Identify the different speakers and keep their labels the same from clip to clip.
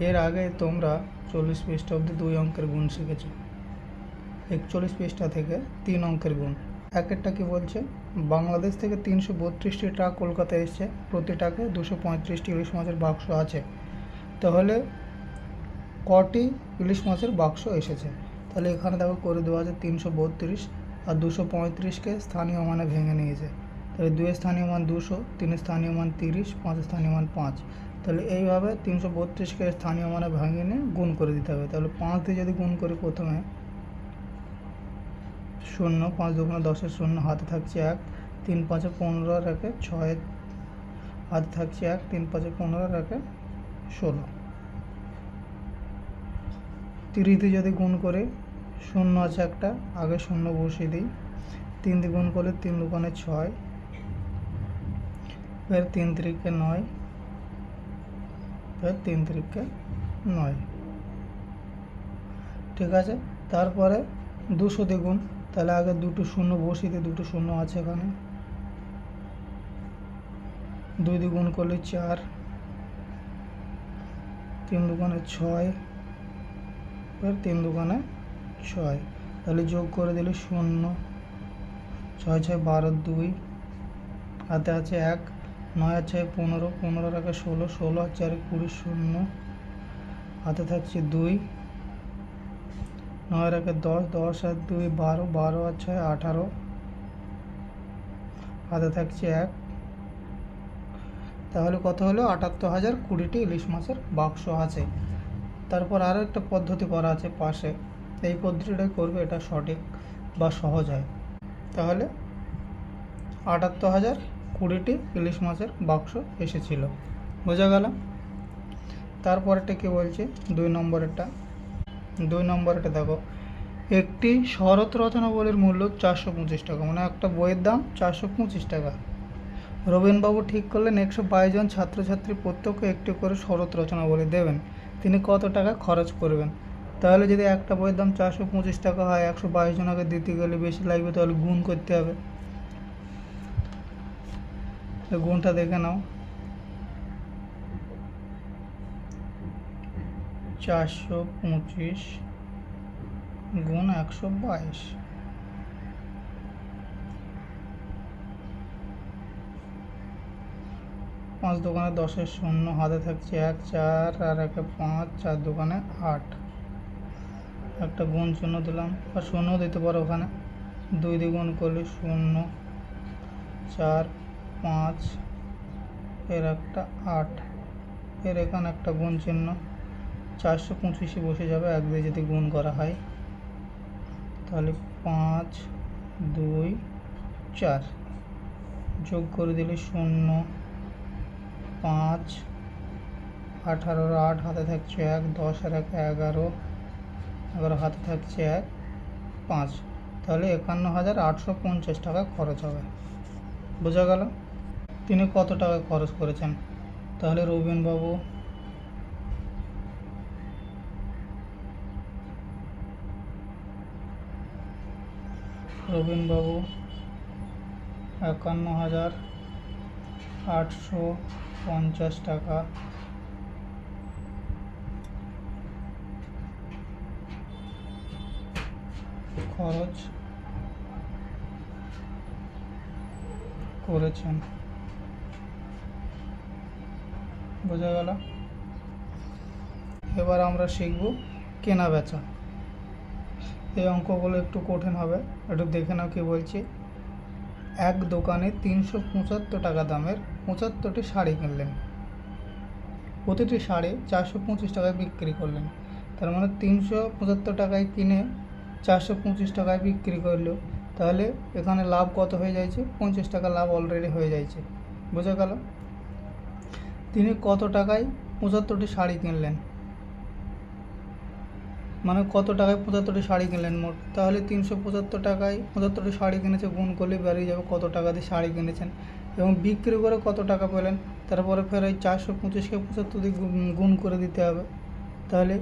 Speaker 1: এর আগে তোমরা 40 পৃষ্ঠা অবধি 2 অঙ্কের গুণ শিখেছো। 41 পৃষ্ঠা থেকে 3 অঙ্কের গুণ। এক একটা কি বলছে, বাংলাদেশ থেকে 332টি ট্রাক কলকাতায় এসছে, প্রতি ট্রাকে 235টি ইলিশ মাছের বাক্স আছে। তাহলে কটি ইলিশ মাছের বাক্স এসেছে? তাহলে এখানে দেখো করে দেওয়া আছে 332 আর 235কে স্থানীয় মানে ভেঙে নিয়েছে। তাহলে 2 স্থানীয় মান 200, 3 স্থানীয় মান 30, 5 স্থানীয় মান 5। তাহলে এইভাবে 332কে স্থানীয় মানে ভেঙে নিয়ে গুণ করে দিতে হবে। তাহলে 5 দিয়ে যদি গুণ করি, প্রথমে 0, 5 দুগুণে 10-এর 0, হাতে থাকছে 1, 3 5-এ 15 রাখে 6, হাতে থাকছে 1, 3 5-এ 15 রাখে 16। 30 দিয়ে যদি গুণ করে, 0 আছে একটা, আগে 0 বসিয়ে দিই। 3 দিয়ে গুণ করলে 3 দুগুণে 6, फिर 3 3-के 9, फिर 3 3-के 9। ঠিক আছে। তারপরে 200 দিয়ে গুণ, তাহলে আগে দুটো 0 বসিয়ে দিই, দুটো 0 আছে এখানে। 2 দিয়ে গুণ করলে 4, 3 দুগুণে 6, फिर 3 দুগুণে 6। তাহলে যোগ করে দিলে 0, 6 6 12, 2, হাতে আছে 1, 9 আর 6 15, 15 রাখে 16, 16 আর 4 20, 0, হাতে থাকছে 2, 9 রাখে 10, 10 আর 2 12, 12 আর 6 18, হাতে থাকছে 1। তাহলে কত হলো? 78,020টি ইলিশ মাছের বাক্স আছে। তারপর আরও একটা পদ্ধতি করা আছে পাশে, এই পদ্ধতিটাই করবে, এটা সঠিক বা সহজ হয়। তাহলে 78,020টি ইলিশ মাছের বাক্স এসেছিল, বোঝা গেল? তারপরেরটা কী বলছে, 2 নম্বরেরটা দেখো, একটি শরৎ রচনাবলীর মূল্য 425 টাকা, মানে একটা বইয়ের দাম 425 টাকা। রবীনবাবু ঠিক করলেন 122 জন ছাত্রছাত্রী প্রত্যেককে একটি করে শরৎ রচনাবলী দেবেন, তিনি কত টাকা খরচ করবেন? তাহলে যদি একটা বইয়ের দাম 425 টাকা হয়, 122 জনকে দিতে গেলে বেশি লাগবে, তাহলে গুণ করতে হবে। গুণটা দেখে নাও, 425 গুণ 122। 5 দুগুণে 10-এর 0, হাতে থাকছে 1, 4 আর 1 5, 4 দুগুণে 8, একটা গুণ চিহ্ন দিলাম, আর 0 দিতে পারো ওখানে। 2 দিয়ে গুণ করলে 0, 4 5, এর একটা 8, এর এখানে একটা গুণ চিহ্ন, 425 বসে যাবে 1 দিয়ে যদি গুণ করা হয়। তাহলে 5 2 4, যোগ করে দিলে 0 5, 18 আর 8, হাতে থাকছে 1, 10 আর 1 11, 11 হাতে থাকছে 1 5। তাহলে 51,850 টাকা খরচ হবে, বোঝা গেল? তিনি কত টাকা খরচ করেছেন? তাহলে রবীনবাবু রবীনবাবু 51,850 টাকা খরচ করেছেন, বোঝা গেল? এবার আমরা শিখব কেনা বেচা। এই অঙ্কগুলো একটু কঠিন হবে, একটু দেখে নাও কি বলছি। এক দোকানে 375 টাকা দামের 75টি শাড়ি কিনলেন, প্রতিটি শাড়ি 425 টাকায় বিক্রি করলেন। তার মানে 375 টাকায় কিনে 425 টাকায় বিক্রি করলো। তাহলে এখানে লাভ কত হয়ে যাচ্ছে? 50 টাকা লাভ অলরেডি হয়ে যাচ্ছে, বোঝা গেল? তিনি কত টাকায় 75টি শাড়ি কিনলেন, মানে কত টাকায় 75টি শাড়ি কিনলেন মোট। তাহলে 375 টাকায় 75টি শাড়ি কিনেছে, গুণ করলে বেরিয়ে যাবে কত টাকা দিয়ে শাড়ি কিনেছেন, এবং বিক্রি করে কত টাকা পেলেন। তারপরে ফের ওই 425কে 75 দিয়ে গুণ করে দিতে হবে। তাহলে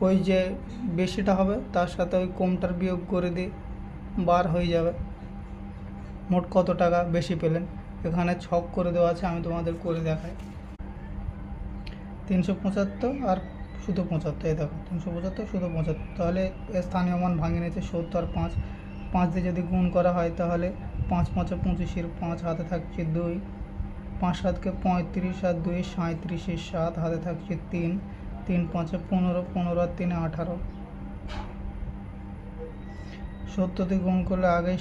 Speaker 1: ওই যে বেশিটা হবে তার সাথে ওই কমটার বিয়োগ করে দিয়ে বার হয়ে যাবে মোট কত টাকা বেশি পেলেন। এখানে ছক করে দেওয়া আছে, আমি তোমাদের করে দেখাই। 375 আর শুধু 75, এই দেখো 375 শুধু 75, তাহলে স্থানীয় মান ভাঙিয়ে নিয়েছে 70 আর 5, 5 দিয়ে যদি গুণ করা হয় তাহলে 5 5 25, 5 হাতে থাকছে 2, 5 7 35 আর 2 37, 7 হাতে থাকছে 3, 3 5 15, 15 আর 3 18, 70 দিয়ে গুণ করলে আগে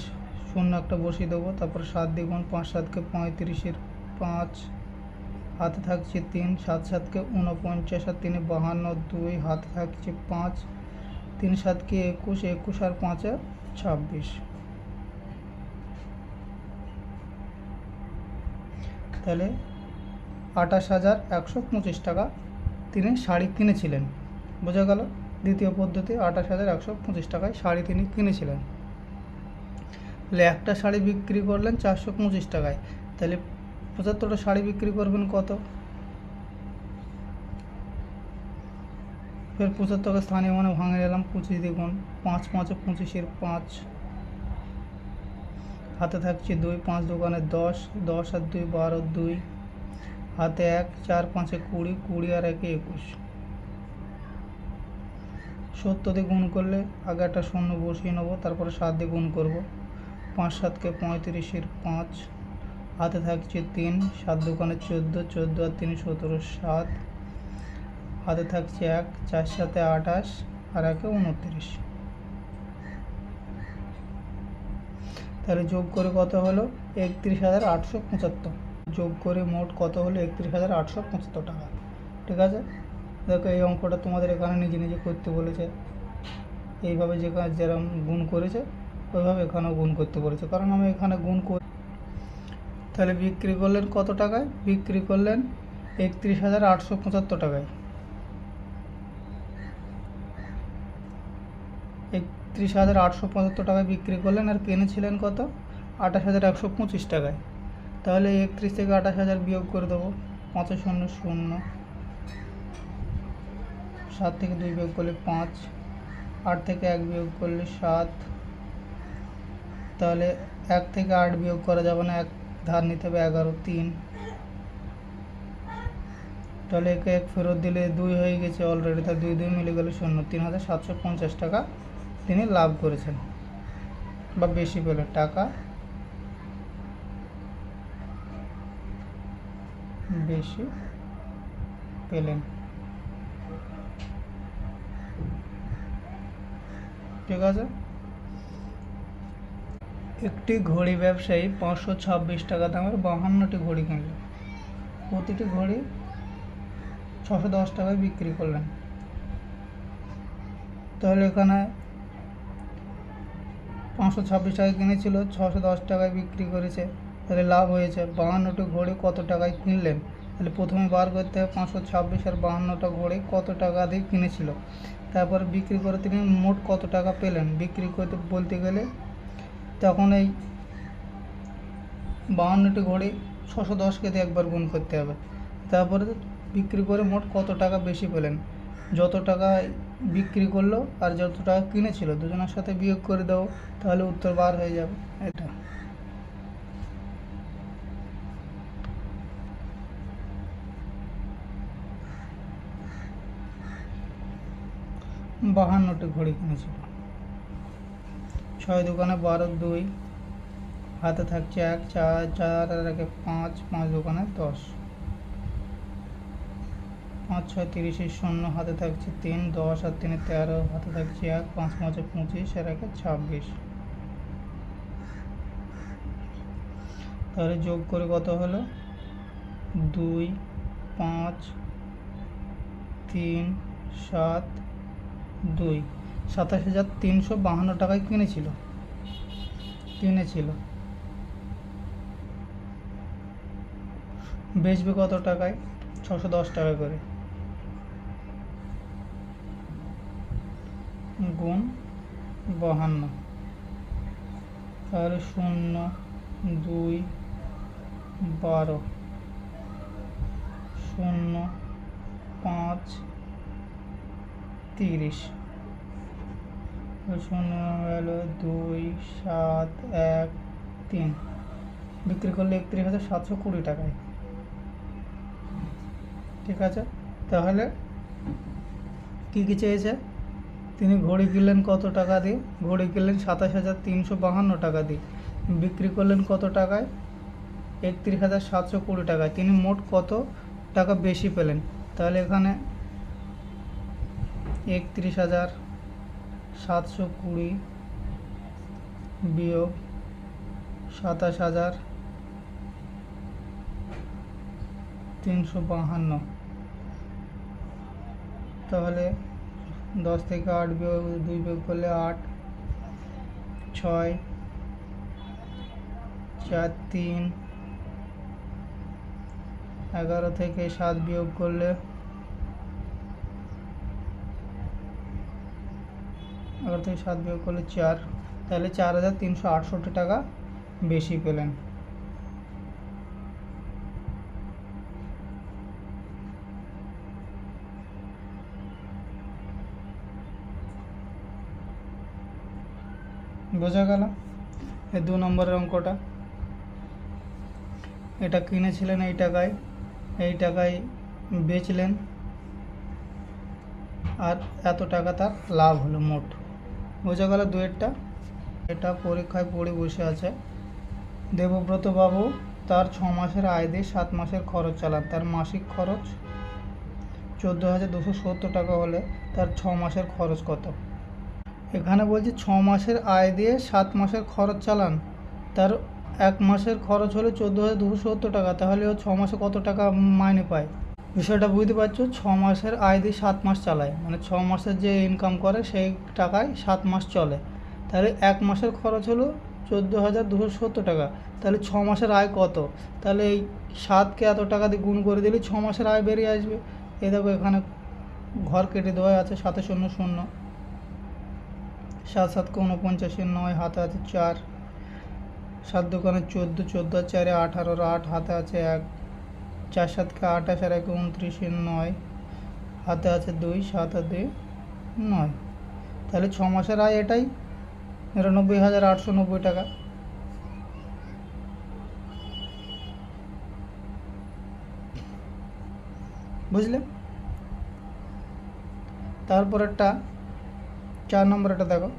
Speaker 1: শূন্য একটা বসিয়ে দেবো, তারপর 7 দিয়ে গুণ, 5 7 35, 5 হাতে থাকছে 3, 7 7 49 আর 3 52, 2 হাতে থাকছে 5, 3 7 21, 21 আর 5 26, তাহলে 28,125 টাকা তিনি শাড়ি কিনেছিলেন। বোঝা গেল? দ্বিতীয় পদ্ধতি 28,125 টাকায় শাড়ি তিনি কিনেছিলেন। তাহলে একটা শাড়ি বিক্রি করলেন 425 টাকায়, তাহলে 75টা শাড়ি বিক্রি করবেন কত? ফের 75কে স্থানীয় মানে ভাঙে নিলাম, 25 দিয়ে গুণ, 5 5 25, 5 হাতে থাকছে 2, 5 দোকানে 10, 10 আর 2 12, 2 হাতে 1, 4 5 20, 20 আর 1 21, 70 দিয়ে গুণ করলে আগে একটা শূন্য বসিয়ে নেবো, তারপরে 7 দিয়ে গুণ করবো, 5 7 35, 5 হাতে থাকছে 3, 7 দোকানে 14, 14 আর 3 17, 7 হাতে থাকছে 1, 4 7 28 আর 1 29, তাহলে যোগ করে কত হলো? 31,875, যোগ করে মোট কত হলো? 31,875 টাকা। ঠিক আছে, দেখো এই অঙ্কটা তোমাদের এখানে নিজে নিজে করতে বলেছে, এইভাবে যেরকম গুণ করেছে ওইভাবে এখানেও গুণ করতে বলেছে, কারণ আমি এখানে গুণ করি। তাহলে বিক্রি করলেন কত টাকায়? বিক্রি করলেন 31,875 টাকায়। 31,875 টাকায় বিক্রি করলেন, আর কিনেছিলেন কত? 28,125 টাকায়। তাহলে 31 থেকে 28,000 বিয়োগ করে দেবো, 5 0 0, 7 থেকে 2 বিয়োগ করলে 5, 8 থেকে 1 বিয়োগ করলে 7, তাহলে 1 থেকে 8 বিয়োগ করা যাবে না, 1 ধার নিতে হবে, 11 3, তাহলে 1 1 ফেরত দিলে 2 হয়ে গেছে অলরেডি, তার 2 2 মিলে গেলে 0, 3,750 টাকা তিনি লাভ করেছেন বা বেশি পেলেন, টাকা বেশি পেলেন। ঠিক আছে, একটি ঘড়ি ব্যবসায়ী 526 টাকা দামের 52টি ঘড়ি কিনলেন, প্রতিটি ঘড়ি 610 টাকায় বিক্রি করলেন। তাহলে এখানে 526 টাকায় কিনেছিল, 610 টাকায় বিক্রি করেছে, তাহলে লাভ হয়েছে। 52টি ঘড়ি কত টাকায় কিনলেন? তাহলে প্রথমে বার করতে হবে 526 আর 52টা ঘড়ি কত টাকা দিয়ে কিনেছিল, তারপর বিক্রি করে তিনি মোট কত টাকা পেলেন। বিক্রি করতে বলতে গেলে তখন এই 52টি ঘড়ি 610কে দিয়ে একবার গুণ করতে হবে, তারপরে বিক্রি করে মোট কত টাকা বেশি পেলেন। যত টাকা বিক্রি করলো আর যত টাকা কিনেছিল দুজনের সাথে বিয়োগ করে দাও, তাহলে উত্তর বার হয়ে যাবে। এটা 52টি ঘড়ি কিনেছিল, 6 দোকানে 12, 2 হাতে থাকছে 1, 4 4 আর 1 5, 5 দোকানে 10, 5 6 30, 0 হাতে থাকছে 3, 10 আর 3 13 হাতে থাকছে 1, 5 5 25 আর 1 26, তাহলে যোগ করে কত হলো? 2 5 3 7 2, 27,352 টাকায় কিনেছিল। বেচবে কত টাকায়? 610 টাকা করে, গুণ 52, তাহলে 0 2 12, 0 5 30, 0 হলো 2 7 1 3, বিক্রি করলে 31,720 টাকায়। ঠিক আছে, তাহলে কী কী চেয়েছে? তিনি ঘড়ি কিনলেন কত টাকা দিয়ে? ঘড়ি কিনলেন 27,352 টাকা দিয়ে। বিক্রি করলেন কত টাকায়? 31,720 টাকায়। তিনি মোট কত টাকা বেশি পেলেন? তাহলে এখানে 31,720 বিয়োগ 27,352, তাহলে 10 থেকে 8 বিয়োগ 2 বিয়োগ করলে 8, 6, 4, 3, 11 থেকে 7 বিয়োগ করলে 4, তাহলে 4,368 টাকা বেশি পেলেন। বোঝা গেল? এই 2 নম্বরের অঙ্কটা। এটা কিনেছিলেন এই টাকায় বেচলেন, আর এত টাকা তার লাভ হলো মোট। বোঝা গেল 2-এরটা। এটা পরীক্ষায় পড়ে বসে আছে। দেবব্রত বাবু তার 6 মাসের আয় দিয়ে 7 মাসের খরচ চালান। তার মাসিক খরচ 14,270 টাকা হলে তার 6 মাসের খরচ কত? এখানে বলছি 6 মাসের আয় দিয়ে 7 মাসের খরচ চালান। তার 1 মাসের খরচ হলো 14,270 টাকা। তাহলে ও 6 মাসে কত টাকা মাইনে পায়? বিষয়টা বুঝতে পারছো? 6 মাসের আয় দিয়ে 7 মাস চালায়, মানে 6 মাসের যে ইনকাম করে সেই টাকায় 7 মাস চলে। তাহলে 1 মাসের খরচ হলো 14,270 টাকা। তাহলে 6 মাসের আয় কত? তাহলে এই 7কে এত টাকা দিয়ে গুণ করে দিলে 6 মাসের আয় বেরিয়ে আসবে। এই দেখো এখানে ঘর কেটে দেওয়া আছে, 7 0 0, 7 7 49, 9 হাতে আছে 4, 7 2 14, 14 আর 4 18, 8 হাতে আছে 1, 4 7 28 আর 1 29, 9 হাতে আছে 2, 7 আর 2 9। তাহলে 6 মাসের আয় এটাই, 99,890 টাকা। বুঝলে? তারপরেরটা 4 নম্বরটা দেখো।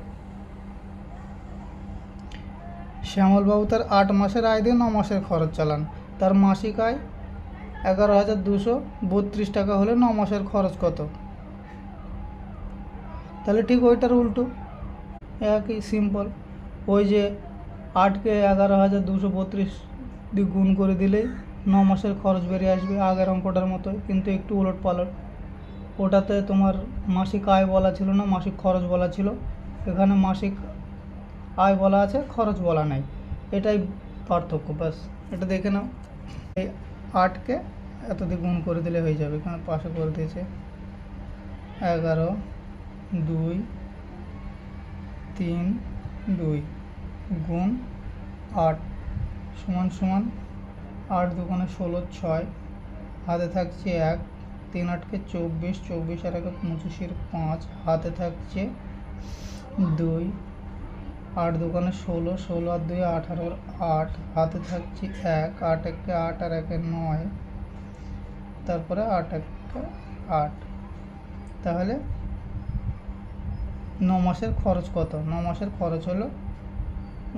Speaker 1: শ্যামলবাবু তার 8 মাসের আয় দিয়ে 9 মাসের খরচ চালান। তার মাসিক আয় 11,232 টাকা হলে 9 মাসের খরচ কত? তাহলে ঠিক ওইটার উল্টো, একই সিম্পল। ওই যে 8কে 11,232 দিয়ে গুণ করে দিলেই 9 মাসের খরচ বেরিয়ে আসবে, আগের অঙ্কটার মতোই, কিন্তু একটু উলট পালট। ওটাতে তোমার মাসিক আয় বলা ছিল না, মাসিক খরচ বলা ছিল। এখানে মাসিক আয় বলা আছে, খরচ বলা নাই। এটাই পার্থক্য, ব্যাস। এটা দেখে নাও। এই 8কে এত দিয়ে গুণ করে দিলে হয়ে যাবে। এখানে পাশে করে দিয়েছে 11 2 3 2 গুণ 8 সমান সমান 8 2 16, 6 হাতে থাকছে 1, 3 8 24, 24 আর 1 25 5 হাতে থাকছে 2, 8 2 16, 16 আর 2 18, 8 হাতে থাকছে 1, 8 1 8 আর 1 9, তারপরে 8 1 8। তাহলে 9 মাসের খরচ কত? 9 মাসের খরচ হলো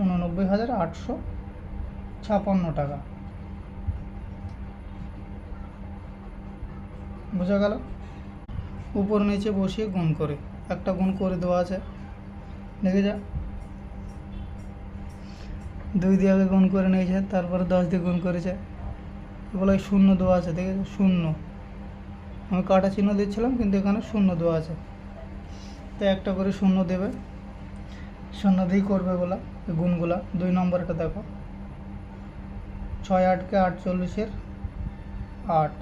Speaker 1: 89,856 টাকা। বোঝা গেল? উপর নিচে বসিয়ে গুণ করে, একটা গুণ করে দেওয়া আছে, দেখে যা। 2 দিয়ে আগে গুণ করে নিয়েছে, তারপরে 10 দিয়ে গুণ করেছে। এগুলো শূন্য দেওয়া আছে, দেখেছো? শূন্য, আমি কাটা চিহ্ন দিচ্ছিলাম কিন্তু এখানে শূন্য দেওয়া আছে, তো একটা করে শূন্য দেবে, শূন্য দিয়েই করবে এগুলা, গুণগুলা। 2 নম্বরটা দেখো, 6 8 48 8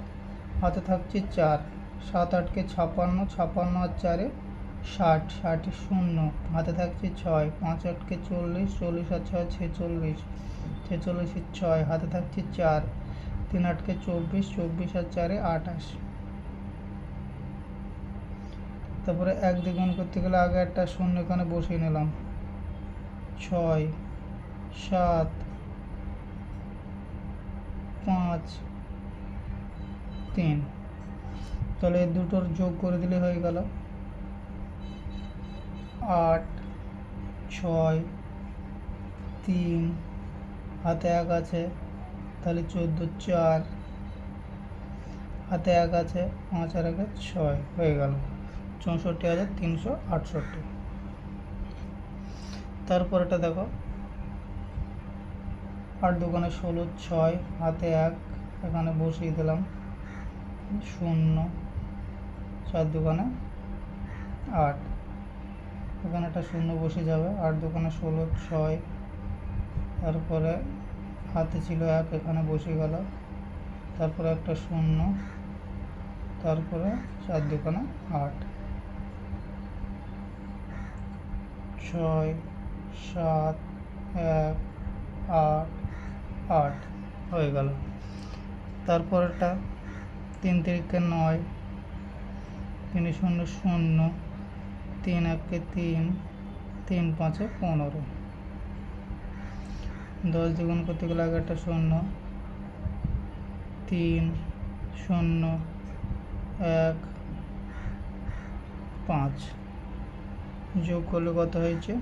Speaker 1: হাতে থাকছে 4, 7 8 56, 56 আর 4 60, 60 শূন্য হাতে থাকছে 6, 5 8 40, 40 আর 6 46, 46 6 হাতে থাকছে 4, 3 8 24, 24 আর 4 28। তারপরে 1 দিয়ে গুণ করতে গেলে আগে একটা শূন্য এখানে বসিয়ে নিলাম, 6 7 5 3। তাহলে এই দুটোর যোগ করে দিলে হয়ে গেল 8 6 3 হাতে 1 আছে তাহলে 14 4 হাতে 1 আছে 5 আর 1 6 হয়ে গেল 64,368। তারপর এটা দেখো 8 দোকানে 16 6 হাতে 1 এখানে বসিয়ে দিলাম 0 4 দোকানে 8 এখানে একটা 0 বসে যাবে 8 দোকানে 16 6 তারপরে হাতে ছিল 1 এখানে বসে গেল তারপরে একটা 0 তারপরে 4 দোকানে 8 6 7 1 8 8 হয়ে গেল। তারপরটা 3 তিরিকে 9 3 0 0 3 1 3 3 5 15 10 দ্বিগুণ করতে গেলে আগে একটা 0 3 0 1 5 যোগ করলে কত হয়েছে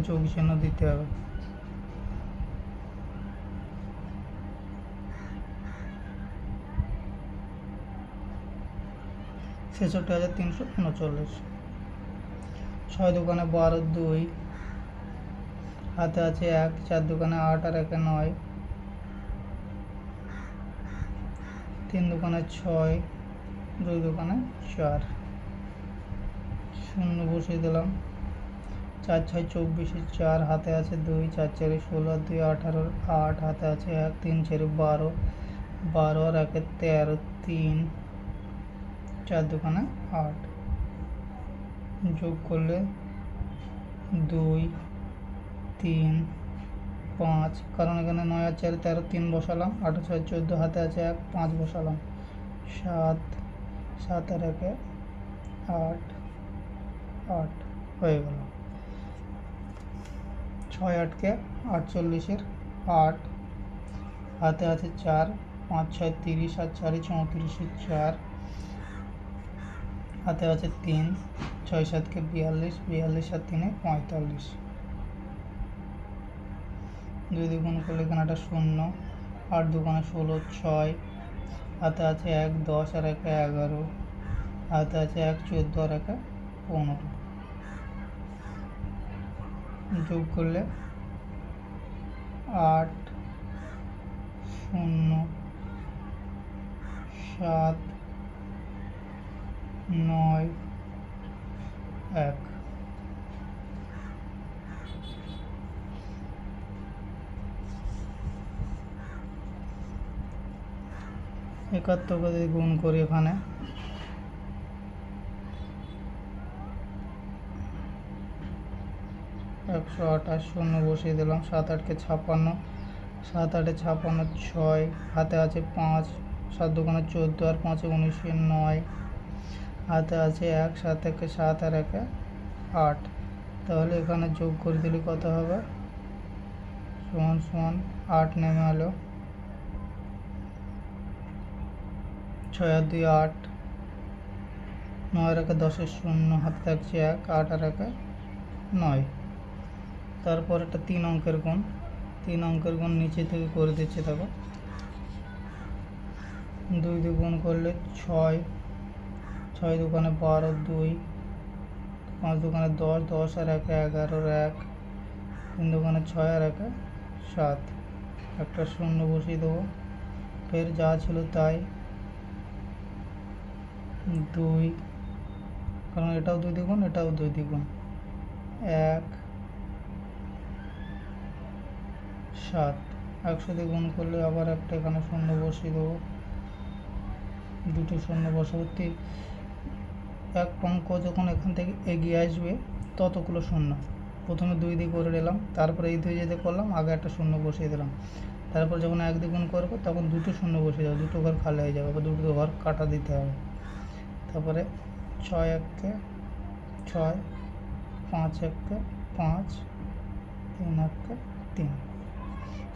Speaker 1: যোগ চিহ্ন দিতে হবে। ছেষট্টি 339। 6 দোকানে 12 2 হাতে আছে 1 4 দোকানে 8 আর 1 9 3 দোকানে 6 2 দোকানে 4 0 বসিয়ে দিলাম 4 6 24 4 হাতে আছে 2 4 4 16 2 18 8 হাতে আছে 1 3 4 12 12 আর 1 13 3 4 দোকানে 8 যোগ করলে 2 3 5 কারণ এখানে 9 আর 4 13 3 বসালাম 8 6 14 হাতে আছে 1 5 বসালাম 7 7 আর 1 8 8 হয়ে গেল 6 8 কে 48 8 হাতে আছে 4 5 6 30 আর 4 34 4 হাতে আছে 3 6 7 কে 42 42 আর 3 45 2 দ্বিগুণ করলে এখানে একটা 0 8 দোকানে 16 6 হাতে আছে 1 10 আর 1 11 হাতে আছে 1 14 আর 1 15 যোগ করলে 8 0 7 9 1 71 কে যদি গুণ করি এখানে 128 0 বসিয়ে দিলাম 7 8 কে 56 7 8 56 6 হাতে আছে 5 7 দোকানে 14 আর 5 19 9 হাতে আছে 1 7 1 7 আর 1 8 তাহলে এখানে যোগ করে দিলে কত হবে সমান সমান 8 নেমে এলো 6 আর 2 8 9 আর 1 10 0 হাতে থাকছে 1 8 আর 1 9 তারপর একটা 3 অঙ্কের গুণ 3 অঙ্কের গুণ নিচে থেকে করে দিচ্ছে দেখো 2 দিয়ে গুণ করলে 6 6 দোকানে 12 2 5 দোকানে 10 10 আর 1 11 1 3 দোকানে 6 আর 1 7 একটা 0 বসিয়ে দেবো ফের যা ছিল তাই 2 কারণ এটাও 2 দ্বিগুণ এটাও 2 দ্বিগুণ 1 7 100 দিয়ে গুণ করলে আবার একটা এখানে 0 বসিয়ে দেবো দুটো 0 বসাবো এক অঙ্ক যখন এখান থেকে এগিয়ে আসবে ততগুলো 0 প্রথমে 2 দিয়ে করে নিলাম তারপরে এই 2 দিয়ে করলাম আগে একটা 0 বসিয়ে দিলাম তারপর যখন 1 দিয়ে গুণ করবো তখন দুটো 0 বসিয়ে যাবে দুটো ঘর খালি হয়ে যাবে বা দুটো ঘর কাটা দিতে হবে তারপরে 6 1 কে 6 5 1 কে 5 3 1 কে 3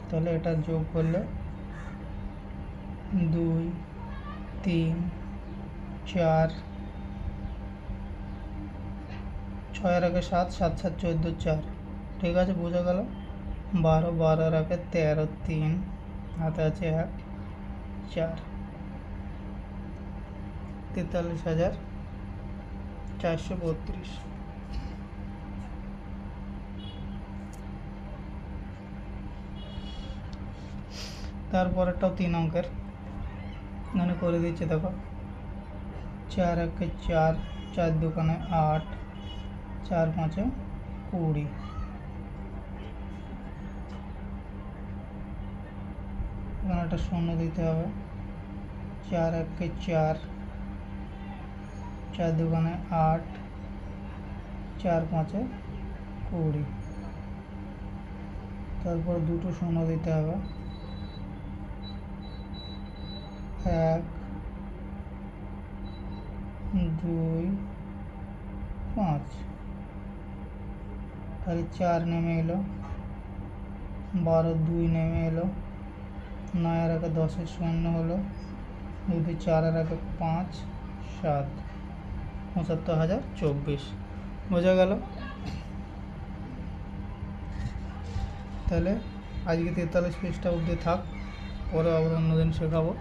Speaker 1: তাহলে এটা যোগ করলে 2 3 4 ছয় আর একে 7, 7 7 14 4। ঠিক আছে, বোঝা গেল। 12, 12 আর একে 13, 3 হাতে আছে 1 4, 43,432। তারপরেরটাও 3 অঙ্কের, এখানে করে দিচ্ছে দেখো। 4 একে 4, 4 দুগুণে 8, 4 5 20। এখানে একটা শূন্য দিতে হবে। 4 একে 4, 4 দুগুণে 8, 4 5 20। তারপর দুটো শূন্য দিতে হবে। 1 2 5, তাহলে 4 নেমে এলো। 12 2 নেমে এলো। 9 আর একে 10 শূন্য হলো। 2 4 আর একে 5 7, 75,024। বোঝা গেল। তাহলে আজকে 43 পৃষ্ঠা অবধি থাক, পরে আবার অন্যদিন শেখাবো।